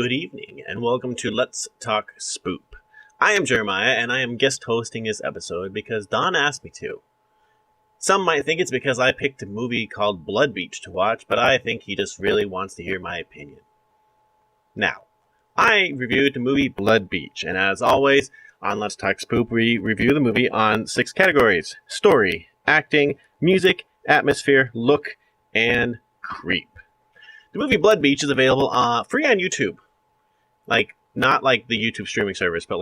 good evening, and welcome to Let's Talk Spoop. I am Jeremiah, and I am guest hosting this episode because Don asked me to. Some might think it's because I picked a movie called Blood Beach to watch, but I think he just really wants to hear my opinion. Now, I reviewed the movie Blood Beach, and as always, on Let's Talk Spoop, we review the movie on 6 categories: story, acting, music, atmosphere, look, and creep. The movie Blood Beach is available free on YouTube. Not like the YouTube streaming service, but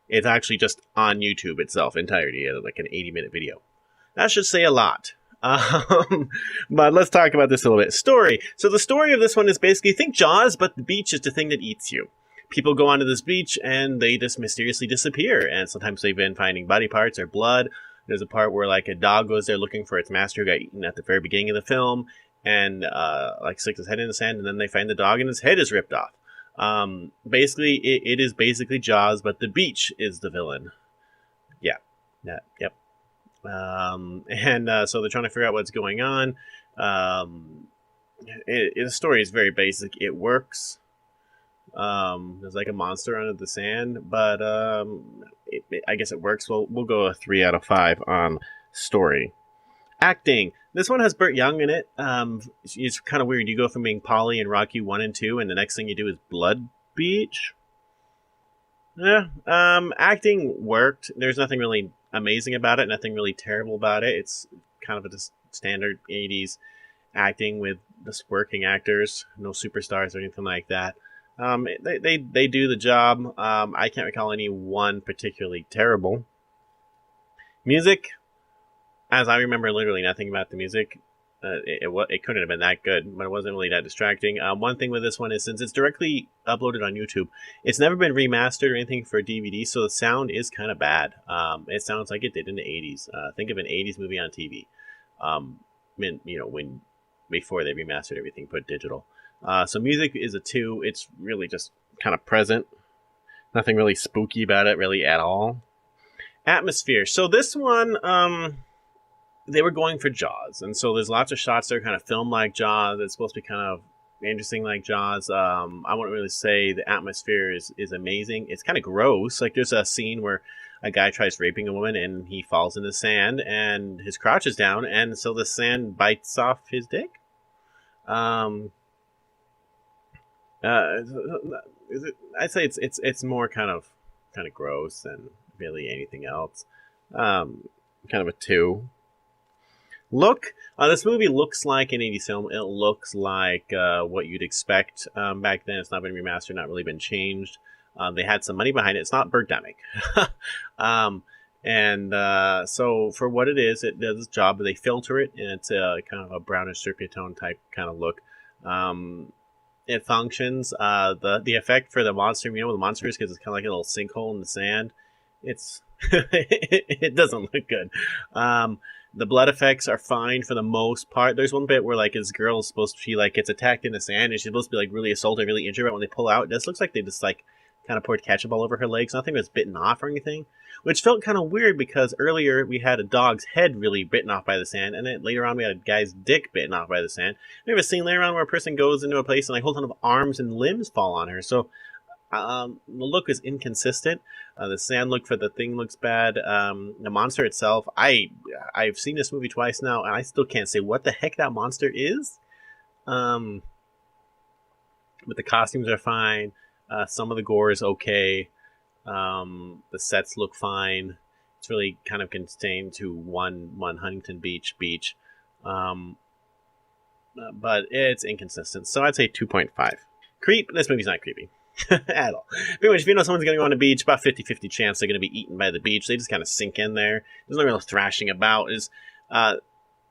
it's actually just on YouTube itself, entirety, like an 80-minute video. That should say a lot. But let's talk about this a little bit. Story. So the story of this one is basically, think Jaws, but the beach is the thing that eats you. People go onto this beach and they just mysteriously disappear. And sometimes they've been finding body parts or blood. There's a part where a dog goes there looking for its master who got eaten at the very beginning of the film. And sticks his head in the sand, and then they find the dog and his head is ripped off. Basically, it is basically Jaws, but the beach is the villain. Yep. So they're trying to figure out what's going on. The story is very basic. It works. There's a monster under the sand, but I guess it works. We'll go a 3 out of 5 on story. Acting. This one has Burt Young in it. It's kind of weird. You go from being Polly in Rocky 1 and 2, and the next thing you do is Blood Beach. Yeah. Acting worked. There's nothing really amazing about it, nothing really terrible about it. It's kind of a standard 80s acting with just working actors, no superstars or anything like that. They do the job. I can't recall any one particularly terrible. Music. As I remember literally nothing about the music, it couldn't have been that good, but it wasn't really that distracting. One thing with this one is, since it's directly uploaded on YouTube, it's never been remastered or anything for DVD, so the sound is kind of bad. It sounds like it did in the 80s. Think of an 80s movie on TV. When before they remastered everything, put digital. So music is a 2. It's really just kind of present. Nothing really spooky about it, really, at all. Atmosphere. So this one, they were going for Jaws, and so there's lots of shots that are kind of filmed like Jaws. It's supposed to be kind of interesting like Jaws. I wouldn't really say the atmosphere is amazing. It's kind of gross. There's a scene where a guy tries raping a woman and he falls in the sand and his crotch is down, and so the sand bites off his dick. I'd say it's more kind of gross than really anything else. Kind of a 2. Look, this movie looks like an 80s film. It looks like what you'd expect back then. It's not been remastered, not really been changed. They had some money behind it. It's not Birdemic. So for what it is, it does its job. They filter it, and it's kind of a brownish sepia tone type kind of look. It functions. The effect for the monster, the monster is because it's kind of like a little sinkhole in the sand. It doesn't look good. The blood effects are fine for the most part. There's one bit where his girl is supposed to, she gets attacked in the sand, and she's supposed to be really assaulted, really injured. But when they pull out, this looks like they just kind of poured ketchup all over her legs. Nothing was bitten off or anything, which felt kind of weird because earlier we had a dog's head really bitten off by the sand, and then later on we had a guy's dick bitten off by the sand. We have a scene later on where a person goes into a place and a whole ton of arms and limbs fall on her. So the look is inconsistent. The sand look for the thing looks bad. The monster itself, I've seen this movie twice now, and I still can't say what the heck that monster is. But the costumes are fine. Some of the gore is okay. The sets look fine. It's really kind of contained to one Huntington Beach. But it's inconsistent. So I'd say 2.5. Creep. This movie's not creepy. At all. Pretty much, if you know someone's going to go on a beach, about 50-50 chance they're going to be eaten by the beach. They just kind of sink in there. There's no real thrashing about. Think of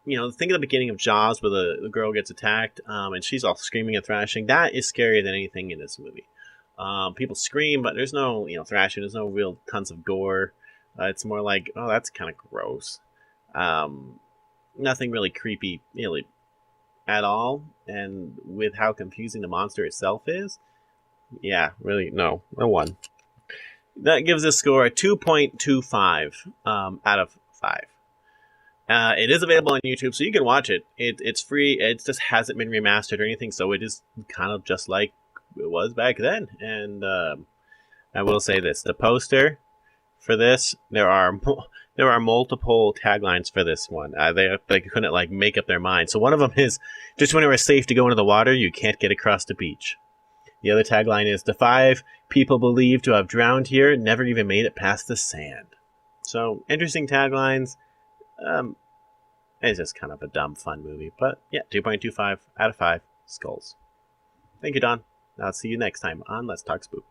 the beginning of Jaws where the girl gets attacked, and she's all screaming and thrashing. That is scarier than anything in this movie. People scream, but there's no thrashing. There's no real tons of gore. It's more like, oh, that's kind of gross. Nothing really creepy, really, at all. And with how confusing the monster itself is, yeah, really, no, a 1. That gives this score a 2.25 out of 5. It is available on YouTube, so you can watch it. It's free. It just hasn't been remastered or anything, so it is kind of just like it was back then. And I will say this: the poster for this, there are multiple taglines for this one. They couldn't like make up their mind. So one of them is, just when it was safe to go into the water, you can't get across the beach. The other tagline is, the 5 people believed to have drowned here never even made it past the sand. So interesting taglines. It's just kind of a dumb, fun movie. But yeah, 2.25 out of 5 skulls. Thank you, Don. I'll see you next time on Let's Talk Spoop.